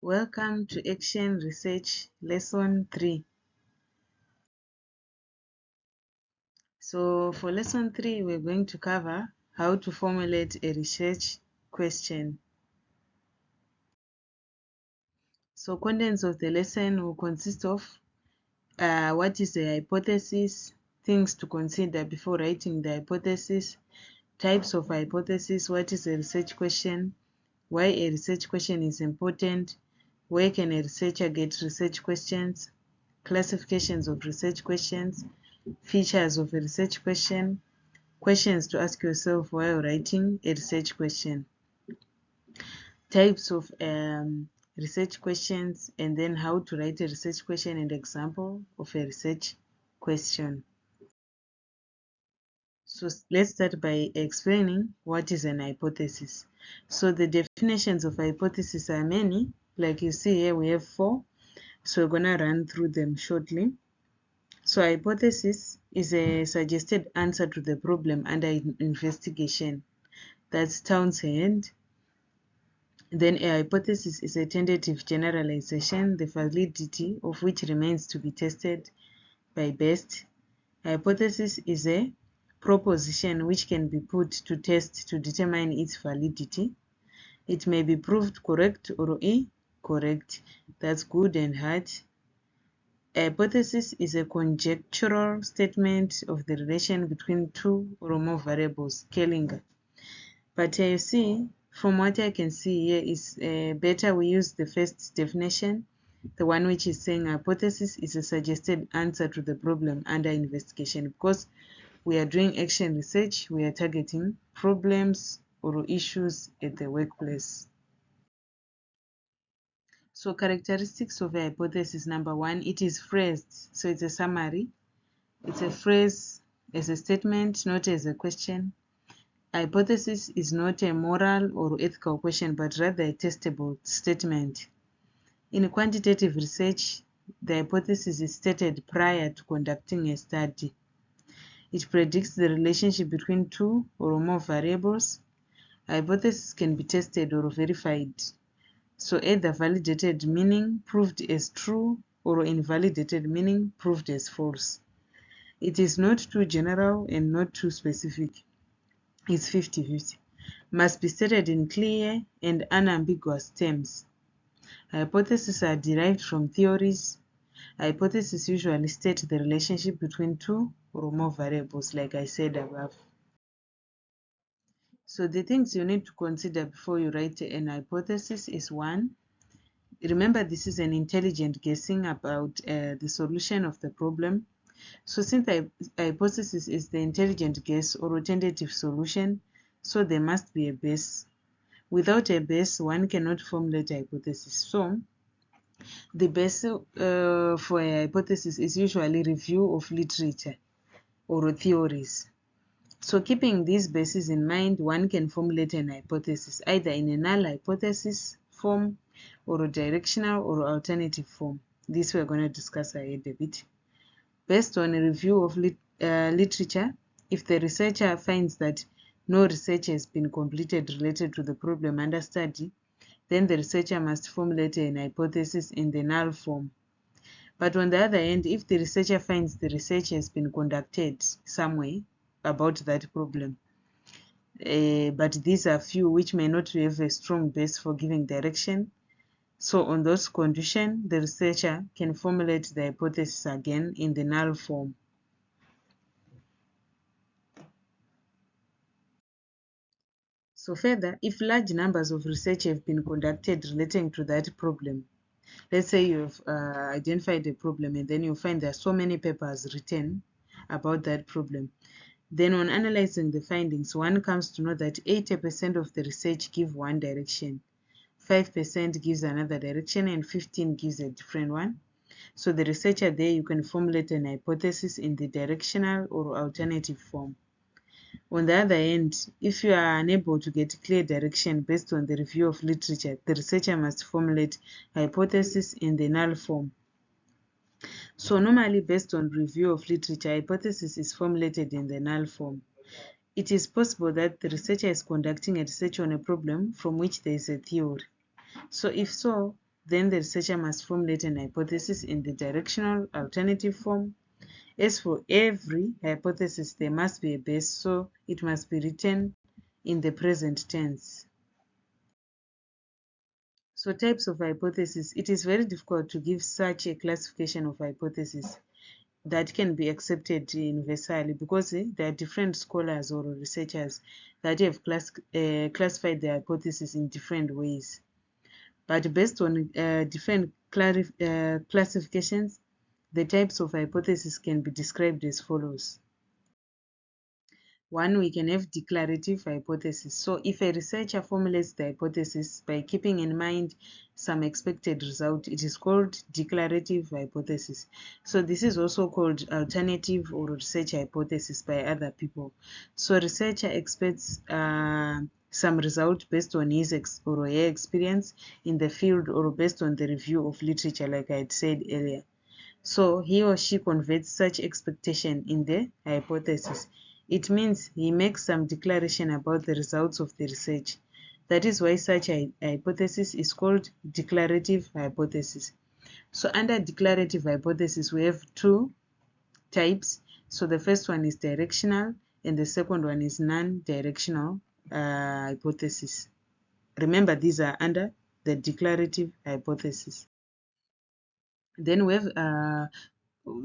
Welcome to Action Research Lesson 3. So for Lesson 3, we're going to cover how to formulate a research question. So contents of the lesson will consist of what is a hypothesis, things to consider before writing the hypothesis, types of hypothesis, what is a research question, why a research question is important, where can a researcher get research questions, classifications of research questions, features of a research question, questions to ask yourself while writing a research question, types of research questions, and then how to write a research question and example of a research question. So let's start by explaining what is an hypothesis. So the definitions of hypothesis are many. Like you see here, we have 4. So we're going to run through them shortly. So hypothesis is a suggested answer to the problem under investigation. That's Townsend. Then a hypothesis is a tentative generalization, the validity of which remains to be tested by best. Hypothesis is a proposition which can be put to test to determine its validity. It may be proved correct or incorrect. That's good and hard. A hypothesis is a conjectural statement of the relation between two or more variables, Kellinger. But you see, from what I can see here, is better we use the first definition, the one which is saying hypothesis is a suggested answer to the problem under investigation. Because we are doing action research, we are targeting problems or issues at the workplace. So characteristics of a hypothesis: number 1, it is phrased. So it's a summary. It's a phrase as a statement, not as a question. A hypothesis is not a moral or ethical question, but rather a testable statement. In quantitative research, the hypothesis is stated prior to conducting a study. It predicts the relationship between two or more variables. A hypothesis can be tested or verified. So either validated, meaning proved as true, or invalidated, meaning proved as false. It is not too general and not too specific. It's 50-50. Must be stated in clear and unambiguous terms. Hypotheses are derived from theories. Hypotheses usually state the relationship between two or more variables, like I said above. So the things you need to consider before you write an hypothesis is: 1, remember this is an intelligent guessing about the solution of the problem. So since the hypothesis is the intelligent guess or tentative solution, so there must be a base. Without a base, one cannot formulate a hypothesis. So the base for a hypothesis is usually review of literature or theories. So keeping these bases in mind, one can formulate an hypothesis either in a null hypothesis form or a directional or alternative form. This we're going to discuss ahead a bit. Based on a review of literature, if the researcher finds that no research has been completed related to the problem under study, then the researcher must formulate an hypothesis in the null form. But on the other hand, if the researcher finds the research has been conducted somewhere about that problem, but these are few which may not have a strong base for giving direction, so on those conditions, the researcher can formulate the hypothesis again in the null form. So further, if large numbers of research have been conducted relating to that problem, let's say you've identified a problem and then you find there are so many papers written about that problem, then on analyzing the findings, one comes to know that 80% of the research give one direction, 5% gives another direction, and 15% gives a different one. So the researcher there, you can formulate an hypothesis in the directional or alternative form. On the other hand, if you are unable to get clear direction based on the review of literature, the researcher must formulate hypothesis in the null form. So normally, based on review of literature, hypothesis is formulated in the null form. It is possible that the researcher is conducting a research on a problem from which there is a theory. So if so, then the researcher must formulate an hypothesis in the directional alternative form. As for every hypothesis, there must be a base, so it must be written in the present tense. So types of hypothesis. It is very difficult to give such a classification of hypothesis that can be accepted universally, because there are different scholars or researchers that have classified the hypothesis in different ways. But based on different classifications, the types of hypothesis can be described as follows. One, we can have declarative hypothesis. So if a researcher formulates the hypothesis by keeping in mind some expected result, it is called declarative hypothesis. So this is also called alternative or research hypothesis by other people. So researcher expects some result based on his or her experience in the field, or based on the review of literature, like I had said earlier. So he or she converts such expectation in the hypothesis. It means he makes some declaration about the results of the research. That is why such a hypothesis is called declarative hypothesis. So under declarative hypothesis, we have two types. So the first one is directional, and the second one is non-directional hypothesis. Remember, these are under the declarative hypothesis. Then we have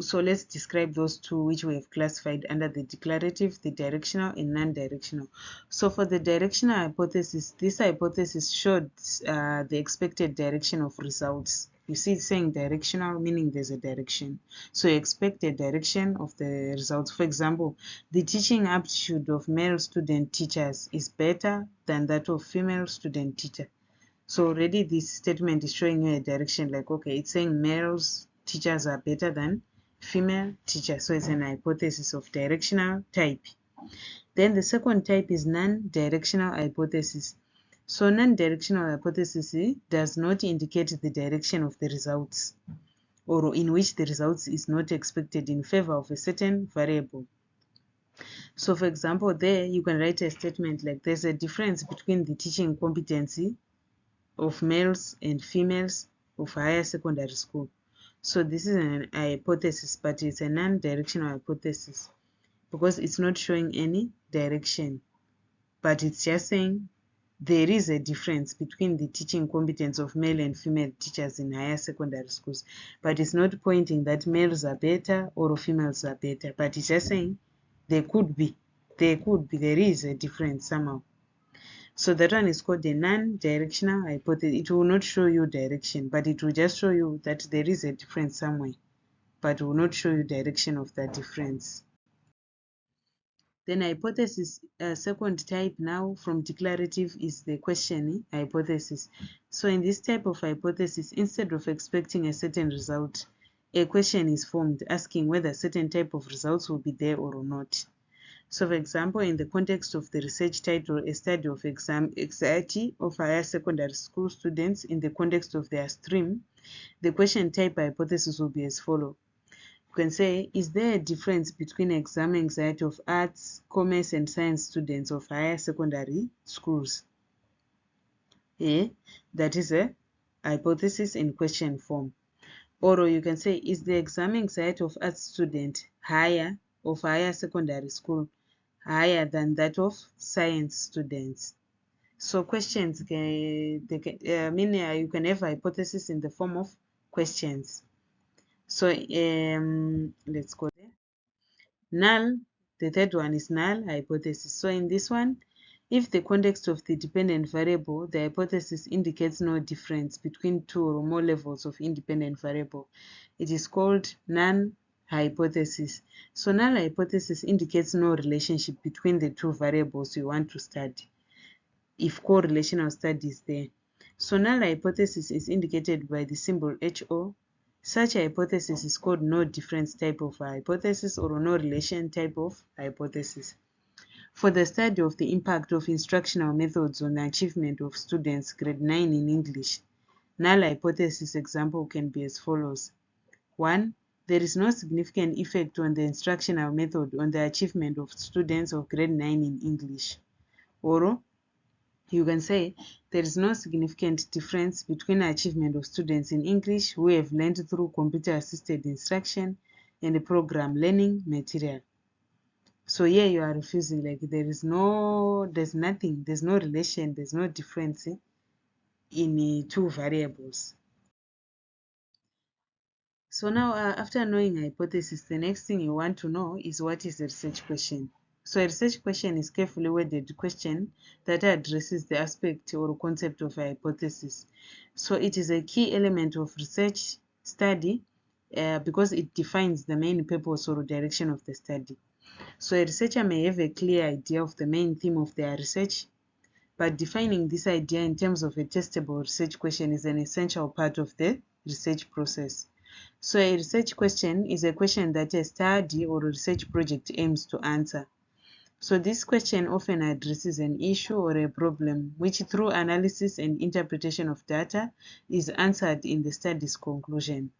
so let's describe those two which we have classified under the declarative, the directional and non-directional. So for the directional hypothesis, this hypothesis showed the expected direction of results. You see, it's saying directional, meaning there's a direction. So you expect a direction of the results. For example, the teaching aptitude of male student teachers is better than that of female student teacher. So already this statement is showing you a direction, like, okay, it's saying males teachers are better than female teachers. So it's an hypothesis of directional type. Then the second type is non-directional hypothesis. So non-directional hypothesis does not indicate the direction of the results, or in which the results is not expected in favor of a certain variable. So for example, there you can write a statement like, there's a difference between the teaching competency of males and females of higher secondary school. So this is a hypothesis, but it's a non-directional hypothesis because it's not showing any direction, but it's just saying there is a difference between the teaching competence of male and female teachers in higher secondary schools, but it's not pointing that males are better or females are better, but it's just saying there is a difference somehow. So that one is called a non-directional hypothesis. It will not show you direction, but it will just show you that there is a difference somewhere, but will not show you direction of that difference. Then hypothesis, second type now from declarative, is the question hypothesis. So in this type of hypothesis, instead of expecting a certain result, a question is formed asking whether a certain type of results will be there or not. So for example, in the context of the research title, a study of exam anxiety of higher secondary school students in the context of their stream, the question type hypothesis will be as follows. You can say, is there a difference between exam anxiety of arts, commerce and science students of higher secondary schools? That is a hypothesis in question form. Or you can say, is the exam anxiety of arts student of higher secondary school higher than that of science students? So questions you can have hypothesis in the form of questions. So let's go there. Null, the third one is null hypothesis. So in this one, if the context of the dependent variable, the hypothesis indicates no difference between two or more levels of independent variable, it is called null hypothesis. So null hypothesis indicates no relationship between the two variables you want to study, if correlational study is there. So null hypothesis is indicated by the symbol HO. Such a hypothesis is called no difference type of hypothesis or no relation type of hypothesis. For the study of the impact of instructional methods on the achievement of students grade 9 in English, null hypothesis example can be as follows. 1. There is no significant effect on the instructional method on the achievement of students of grade 9 in English. Or you can say there is no significant difference between the achievement of students in English who have learned through computer-assisted instruction and program learning material. So here you are refusing, like there's no relation, there's no difference in two variables. So now after knowing hypothesis, the next thing you want to know is what is a research question. So a research question is carefully worded question that addresses the aspect or concept of a hypothesis. So it is a key element of research study because it defines the main purpose or direction of the study. So a researcher may have a clear idea of the main theme of their research, but defining this idea in terms of a testable research question is an essential part of the research process. So a research question is a question that a study or a research project aims to answer. So this question often addresses an issue or a problem which through analysis and interpretation of data is answered in the study's conclusion.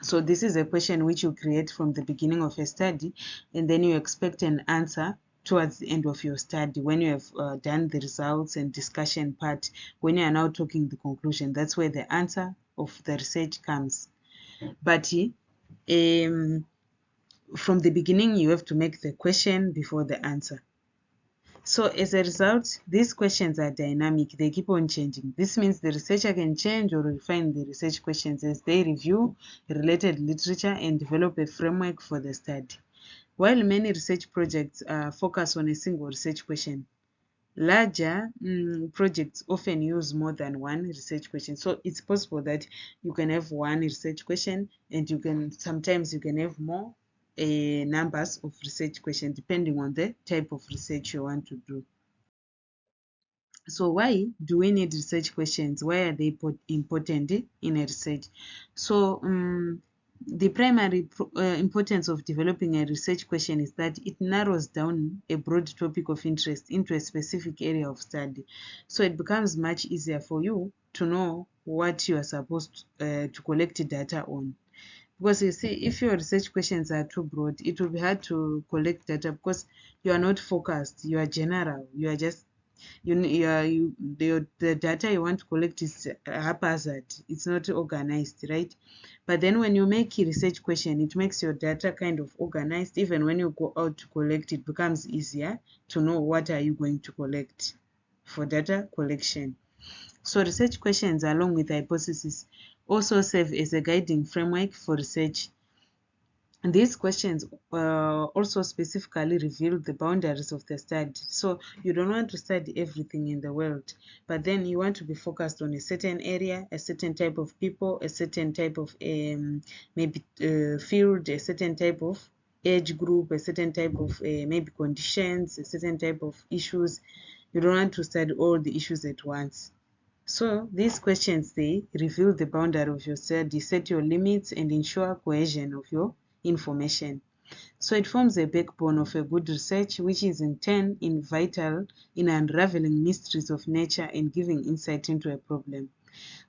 So this is a question which you create from the beginning of a study, and then you expect an answer towards the end of your study when you have done the results and discussion part. When you are now talking the conclusion, that's where the answer of the research comes. But from the beginning, you have to make the question before the answer. So as a result, these questions are dynamic. They keep on changing. This means the researcher can change or refine the research questions as they review related literature and develop a framework for the study. While many research projects focus on a single research question, larger projects often use more than one research question. So it's possible that you can have one research question and sometimes you can have more numbers of research questions depending on the type of research you want to do. So why do we need research questions? Why are they important in a research? So the primary importance of developing a research question is that it narrows down a broad topic of interest into a specific area of study. So it becomes much easier for you to know what you are supposed to collect data on. Because you see, if your research questions are too broad, it will be hard to collect data because you are not focused, you are general, you are just the data you want to collect is haphazard, it's not organized, right? But then when you make a research question, it makes your data kind of organized. Even when you go out to collect, it becomes easier to know what are you going to collect for data collection. So research questions along with hypotheses also serve as a guiding framework for research. And these questions also specifically reveal the boundaries of the study. So you don't want to study everything in the world, but then you want to be focused on a certain area, a certain type of people, a certain type of maybe field, a certain type of age group, a certain type of maybe conditions, a certain type of issues. You don't want to study all the issues at once. So these questions, they reveal the boundary of your study, set your limits, and ensure cohesion of your information. So it forms a backbone of a good research, which is in turn vital in unraveling mysteries of nature and giving insight into a problem.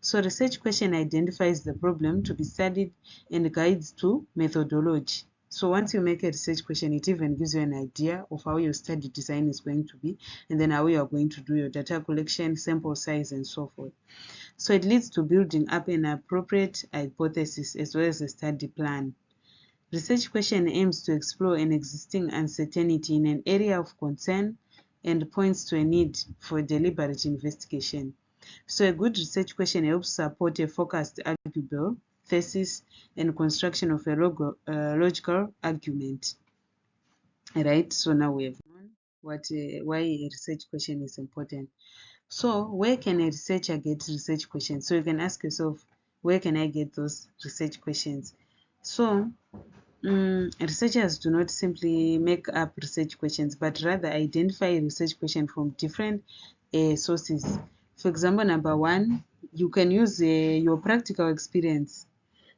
So research question identifies the problem to be studied and guides to methodology. So once you make a research question, it even gives you an idea of how your study design is going to be, and then how you are going to do your data collection, sample size, and so forth. So it leads to building up an appropriate hypothesis as well as a study plan. Research question aims to explore an existing uncertainty in an area of concern and points to a need for deliberate investigation. So a good research question helps support a focused arguable thesis and construction of a logical argument. Right, so now we have known why a research question is important. So where can a researcher get research questions? So you can ask yourself, where can I get those research questions? So researchers do not simply make up research questions, but rather identify research questions from different sources. For example, number one, you can use your practical experience.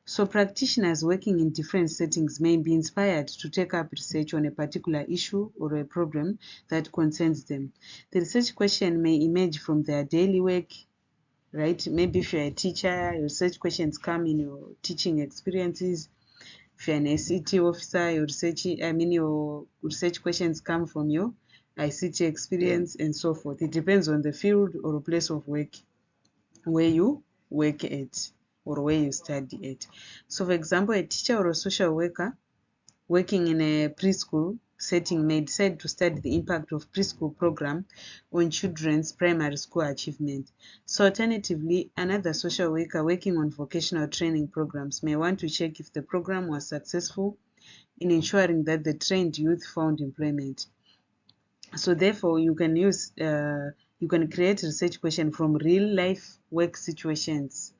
So practitioners working in different settings may be inspired to take up research on a particular issue or a problem that concerns them. The research question may emerge from their daily work, right? Maybe if you're a teacher, your research questions come in your teaching experiences. If you're an ACT officer, your research questions come from your ICT experience, and so forth. It depends on the field or place of work where you work at or where you study at. So for example, a teacher or a social worker working in a preschool setting may decide to study the impact of preschool program on children's primary school achievement. So alternatively, another social worker working on vocational training programs may want to check if the program was successful in ensuring that the trained youth found employment. So therefore, you can create research question from real life work situations,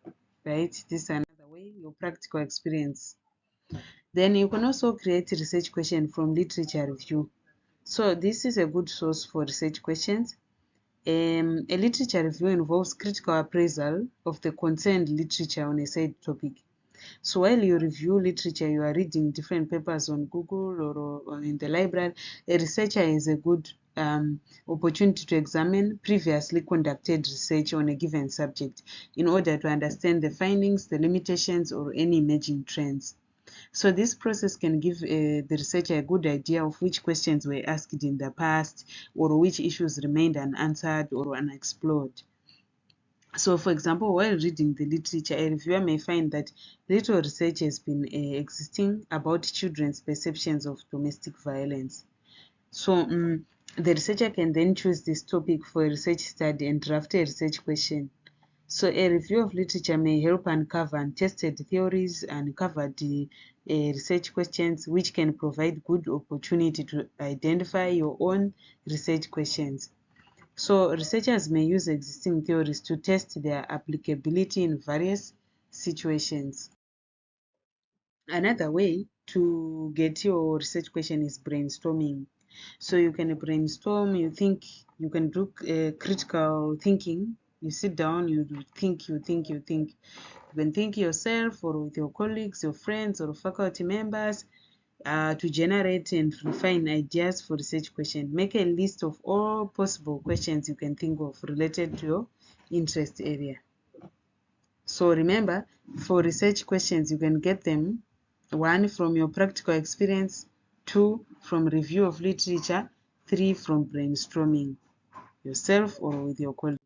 right? This is another way, your practical experience. Then you can also create research question from literature review. So this is a good source for research questions. A literature review involves critical appraisal of the concerned literature on a said topic. So while you review literature, you are reading different papers on Google or in the library, a researcher is a good opportunity to examine previously conducted research on a given subject in order to understand the findings, the limitations, or any emerging trends. So this process can give the researcher a good idea of which questions were asked in the past or which issues remained unanswered or unexplored. So for example, while reading the literature, a reviewer may find that little research has been existing about children's perceptions of domestic violence. So the researcher can then choose this topic for a research study and draft a research question. So a review of literature may help uncover untested theories, uncovered research questions, which can provide good opportunity to identify your own research questions. So researchers may use existing theories to test their applicability in various situations. Another way to get your research question is brainstorming. So you can brainstorm, you can do critical thinking. You sit down, you think. You can think yourself or with your colleagues, your friends, or faculty members to generate and refine ideas for research questions. Make a list of all possible questions you can think of related to your interest area. So remember, for research questions, you can get them 1 from your practical experience, 2 from review of literature, 3 from brainstorming yourself or with your colleagues.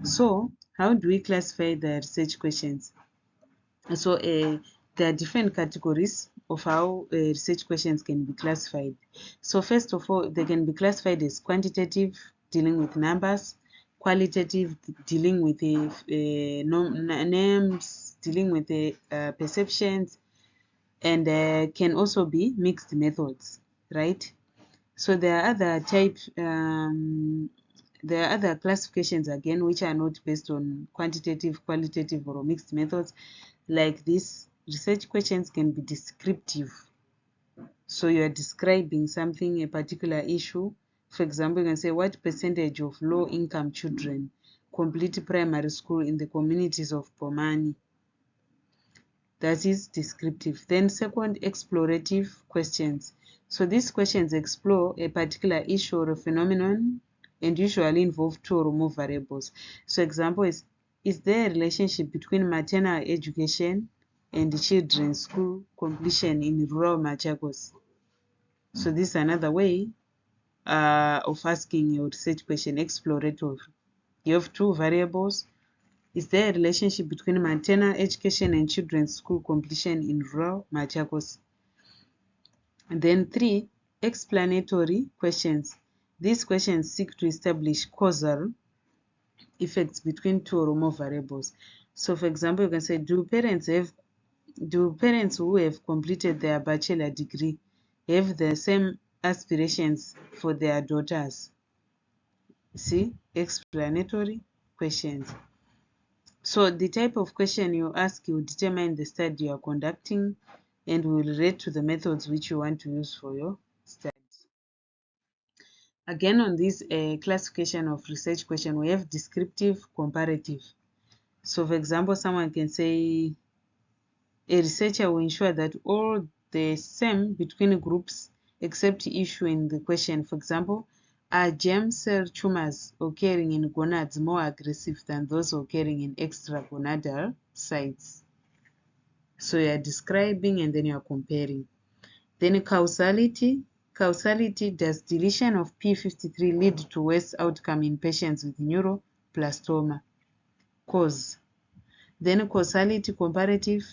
So how do we classify the research questions? So there are different categories of how research questions can be classified. So first of all, they can be classified as quantitative, dealing with numbers, qualitative, dealing with names, dealing with perceptions, and can also be mixed methods, right? So there are other classifications again which are not based on quantitative, qualitative, or mixed methods. Like this, research questions can be descriptive. So you are describing something, a particular issue. For example, you can say what percentage of low-income children complete primary school in the communities of Pomani. That is descriptive. Then second, explorative questions. So these questions explore a particular issue or a phenomenon and usually involve 2 or more variables. So example is there a relationship between maternal education and children's school completion in rural Machakos? So this is another way of asking your research question, explorative. You have 2 variables. Is there a relationship between maternal education and children's school completion in rural Machakos? And then 3, explanatory questions. These questions seek to establish causal effects between 2 or more variables. So for example, you can say, do parents who have completed their bachelor degree have the same aspirations for their daughters? See, explanatory questions. So the type of question you ask will determine the study you are conducting and will relate to the methods which you want to use for your study. Again, on this classification of research question, we have descriptive, comparative. So for example, someone can say a researcher will ensure that all the same between groups except issue in the question. For example, are germ cell tumors occurring in gonads more aggressive than those occurring in extragonadal sites? So you are describing and then you are comparing. Then causality. Causality: does deletion of p53 lead to worse outcome in patients with neuroblastoma? Cause. Then causality comparative.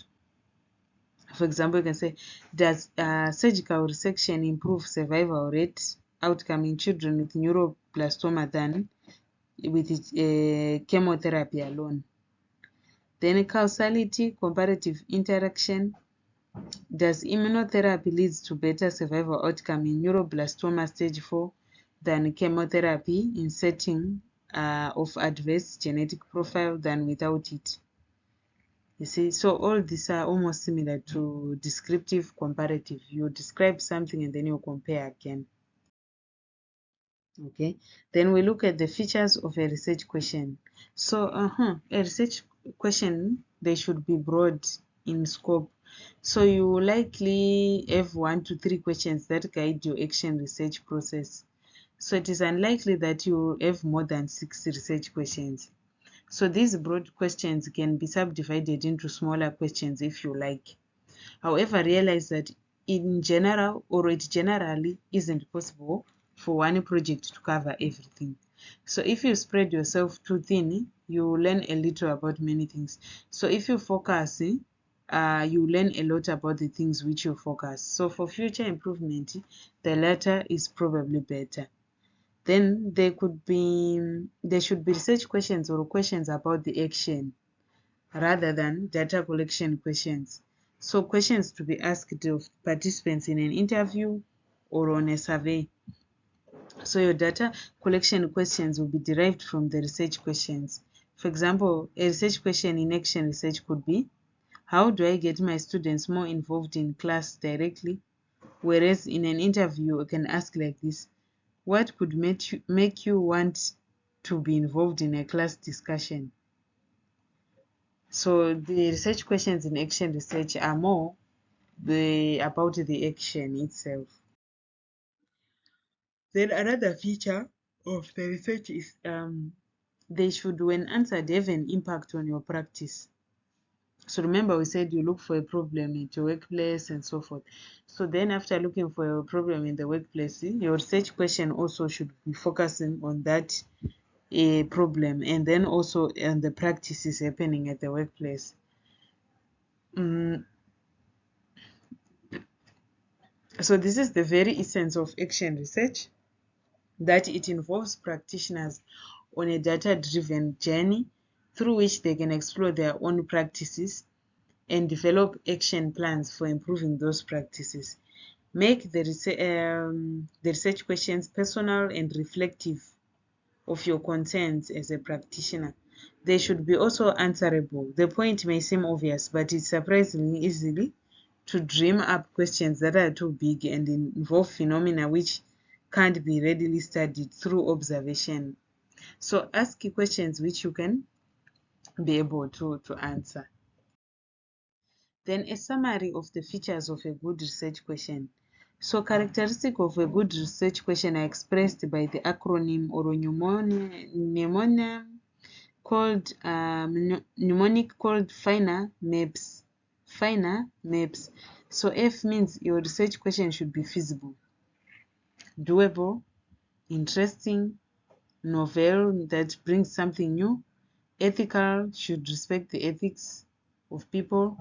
For example, you can say, does surgical resection improve survival rate outcome in children with neuroblastoma than with chemotherapy alone? Then causality comparative interaction. Does immunotherapy leads to better survival outcome in neuroblastoma stage 4 than chemotherapy in setting of adverse genetic profile than without it? You see, so all these are almost similar to descriptive comparative. You describe something and then you compare again. Okay, then we look at the features of a research question. So a research question, they should be broad in scope. So you likely have 1 to 3 questions that guide your action research process. So it is unlikely that you have more than 6 research questions. So these broad questions can be subdivided into smaller questions if you like. However, realize that in general, or it generally isn't possible for one project to cover everything. So if you spread yourself too thin, you learn a little about many things. So if you focus, you learn a lot about the things which you focus. So for future improvement, the latter is probably better. Then there should be research questions or questions about the action rather than data collection questions. So questions to be asked of participants in an interview or on a survey. So your data collection questions will be derived from the research questions. For example, a research question in action research could be, how do I get my students more involved in class directly? Whereas in an interview, you can ask like this, what could make you want to be involved in a class discussion? So the research questions in action research are more about the action itself. Then another feature of the research is they should, when answered, have an impact on your practice. So remember we said you look for a problem in your workplace and so forth. So then after looking for a problem in the workplace, your research question also should be focusing on that problem and then also on the practices happening at the workplace. So this is the very essence of action research, that it involves practitioners on a data-driven journey through which they can explore their own practices and develop action plans for improving those practices. Make the research questions personal and reflective of your concerns as a practitioner. They should be also answerable. The point may seem obvious, but it's surprisingly easy to dream up questions that are too big and involve phenomena which can't be readily studied through observation. So ask questions which you can be able to answer. Then a summary of the features of a good research question. So characteristics of a good research question are expressed by the acronym or mnemonic called FINA MAPS. FINA MAPS. So F means your research question should be feasible, doable, interesting, novel, that brings something new, ethical, should respect the ethics of people,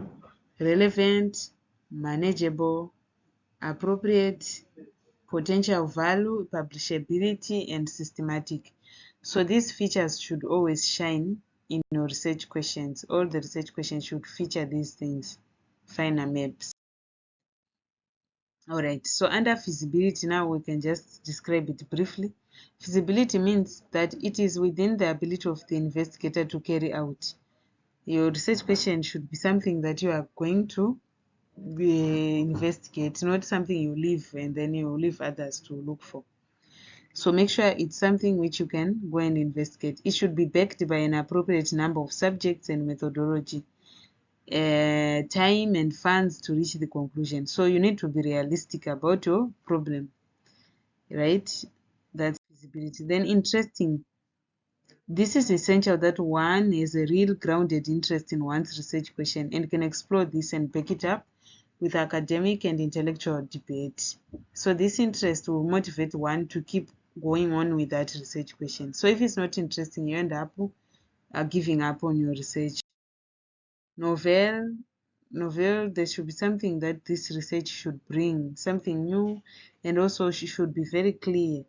relevant, manageable, appropriate, potential value, publishability, and systematic. So these features should always shine in your research questions. All the research questions should feature these things. FINA MAPS. Alright, so under feasibility, now we can just describe it briefly. Feasibility means that it is within the ability of the investigator to carry out. Your research question should be something that you are going to investigate, not something you leave and then you leave others to look for. So make sure it's something which you can go and investigate. It should be backed by an appropriate number of subjects and methodology, time and funds to reach the conclusion. So you need to be realistic about your problem, right? That's feasibility. Then interesting. This is essential that one has a real grounded interest in one's research question and can explore this and back it up with academic and intellectual debate. So this interest will motivate one to keep going on with that research question. So if it's not interesting, you end up giving up on your research. Novel, there should be something that this research should bring, something new, and also she should be very clear.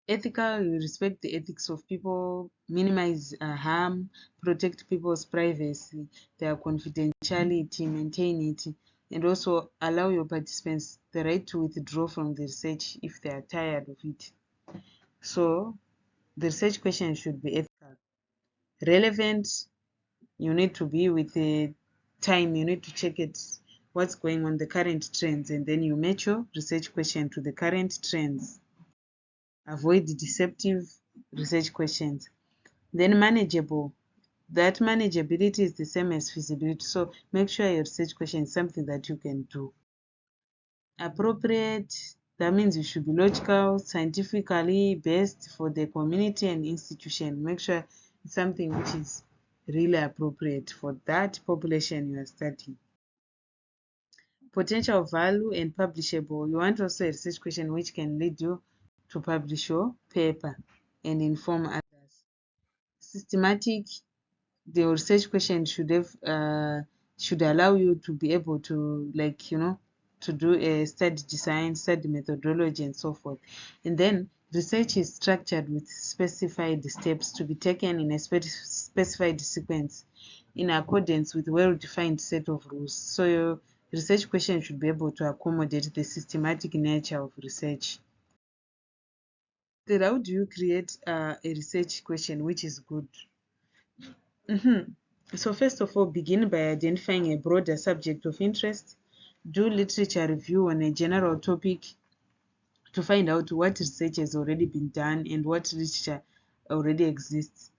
Ethical, you respect the ethics of people, minimize harm, protect people's privacy, their confidentiality, maintain it, and also allow your participants the right to withdraw from the research if they are tired of it. So the research question should be ethical. Relevant, you need to be with the time, you need to check it, what's going on, the current trends, and then you match your research question to the current trends. Avoid deceptive research questions. Then manageable. That manageability is the same as feasibility. So make sure your research question is something that you can do. Appropriate. That means you should be logical, scientifically based for the community and institution. Make sure it's something which is really appropriate for that population you are studying. Potential value and publishable. You want also a research question which can lead you to publish your paper and inform others. Systematic, the research question should allow you to be able to, like, to do a study design, study methodology, and so forth. And then research is structured with specified steps to be taken in a specified sequence in accordance with well-defined set of rules. So your research question should be able to accommodate the systematic nature of research. Then how do you create a research question which is good? So first of all, begin by identifying a broader subject of interest. Do literature review on a general topic to find out what research has already been done and what literature already exists.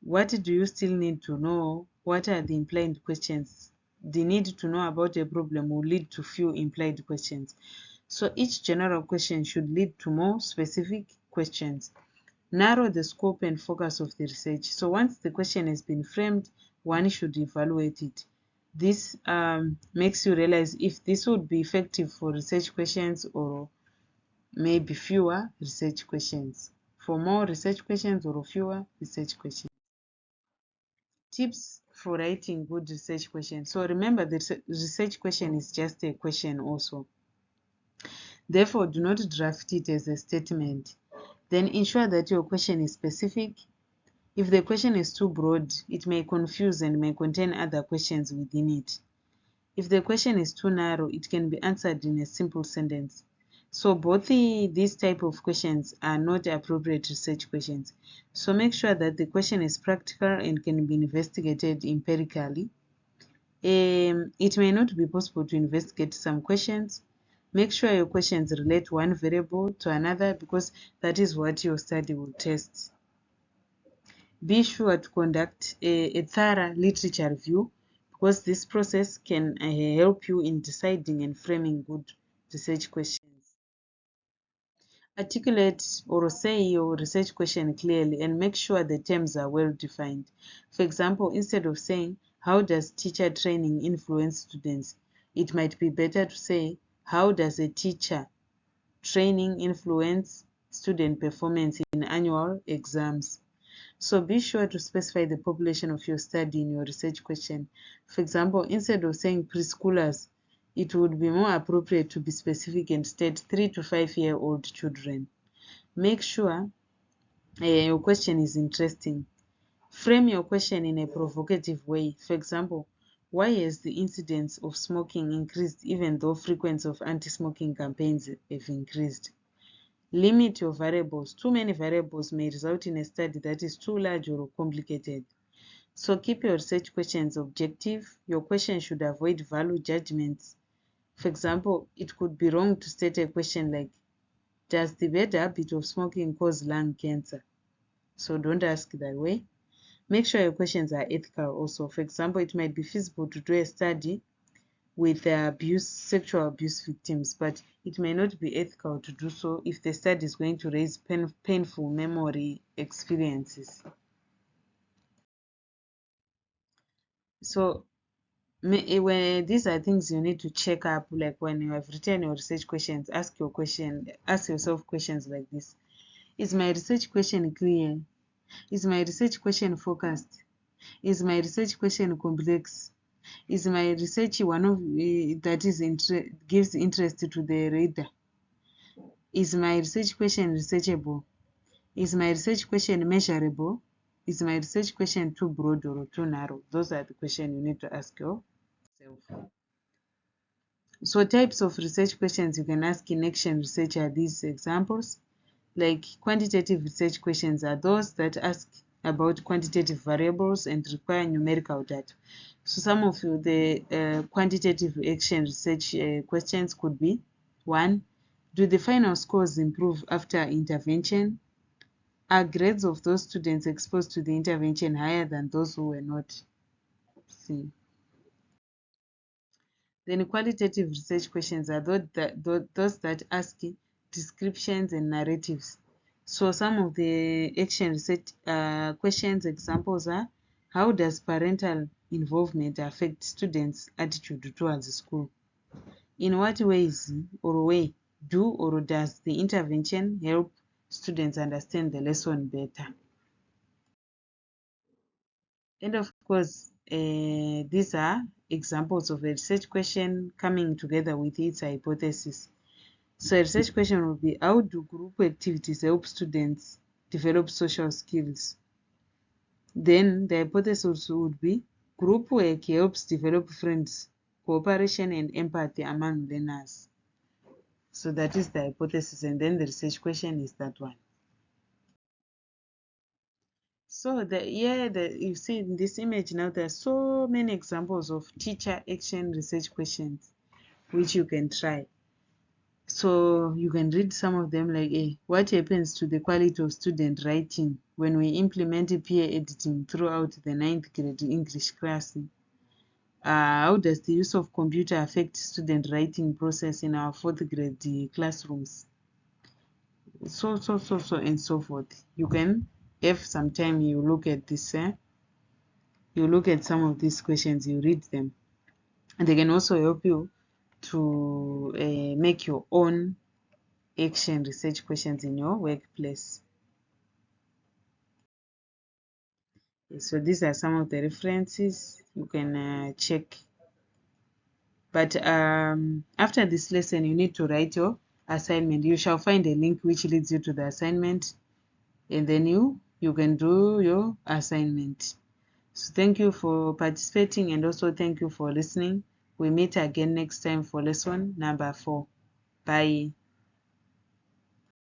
What do you still need to know? What are the implied questions? The need to know about a problem will lead to few implied questions. So each general question should lead to more specific questions. Narrow the scope and focus of the research. So once the question has been framed, one should evaluate it. This makes you realize if this would be effective for research questions or maybe fewer research questions. For more research questions or fewer research questions. Tips for writing good research questions. So remember, the research question is just a question also. Therefore, do not draft it as a statement. Then ensure that your question is specific. If the question is too broad, it may confuse and may contain other questions within it. If the question is too narrow, it can be answered in a simple sentence. So both these type of questions are not appropriate research questions. So make sure that the question is practical and can be investigated empirically. It may not be possible to investigate some questions. Make sure your questions relate one variable to another because that is what your study will test. Be sure to conduct a thorough literature review because this process can help you in deciding and framing good research questions. Articulate or say your research question clearly and make sure the terms are well defined. For example, instead of saying, how does teacher training influence students? It might be better to say, how does a teacher training influence student performance in annual exams? So be sure to specify the population of your study in your research question. For example, instead of saying preschoolers, it would be more appropriate to be specific and state 3 to 5-year-old children. Make sure your question is interesting. Frame your question in a provocative way. For example, why has the incidence of smoking increased even though frequency of anti-smoking campaigns have increased? Limit your variables. Too many variables may result in a study that is too large or complicated. So keep your research questions objective. Your question should avoid value judgments. For example, it could be wrong to state a question like, does the bad habit of smoking cause lung cancer? So don't ask that way. Make sure your questions are ethical also. For example, it might be feasible to do a study with sexual abuse victims, but it may not be ethical to do so if the study is going to raise painful memory experiences. So when these are things you need to check up, like when you have written your research questions, ask yourself questions like this. Is my research question clear? Is my research question focused? Is my research question complex? Is my research one of that is gives interest to the reader? Is my research question researchable? Is my research question measurable? Is my research question too broad or too narrow? Those are the questions you need to ask yourself. So types of research questions you can ask in action research are these examples. Like quantitative research questions are those that ask about quantitative variables and require numerical data. So some of the quantitative action research questions could be: 1. Do the final scores improve after intervention? Are grades of those students exposed to the intervention higher than those who were not? See. Then qualitative research questions are those that ask descriptions and narratives. So some of the action research questions examples are: how does parental involvement affect students' attitude towards school? In what ways or does the intervention help students understand the lesson better? And of course, these are examples of a research question coming together with its hypothesis. So a research question would be: how do group activities help students develop social skills? Then the hypothesis would be: group work helps develop friends, cooperation, and empathy among learners. So that is the hypothesis, and then the research question is that one. So you see in this image now, there are so many examples of teacher action research questions which you can try. So you can read some of them, like what happens to the quality of student writing when we implement peer editing throughout the 9th grade English class? How does the use of computer affect student writing process in our 4th grade classrooms? So and so forth. You can have some time, you look at this, you look at some of these questions, you read them, and they can also help you to make your own action research questions in your workplace. So these are some of the references you can check. But after this lesson, you need to write your assignment. You shall find a link which leads you to the assignment, and then you can do your assignment. So thank you for participating, and also thank you for listening. We meet again next time for lesson number 4. Bye.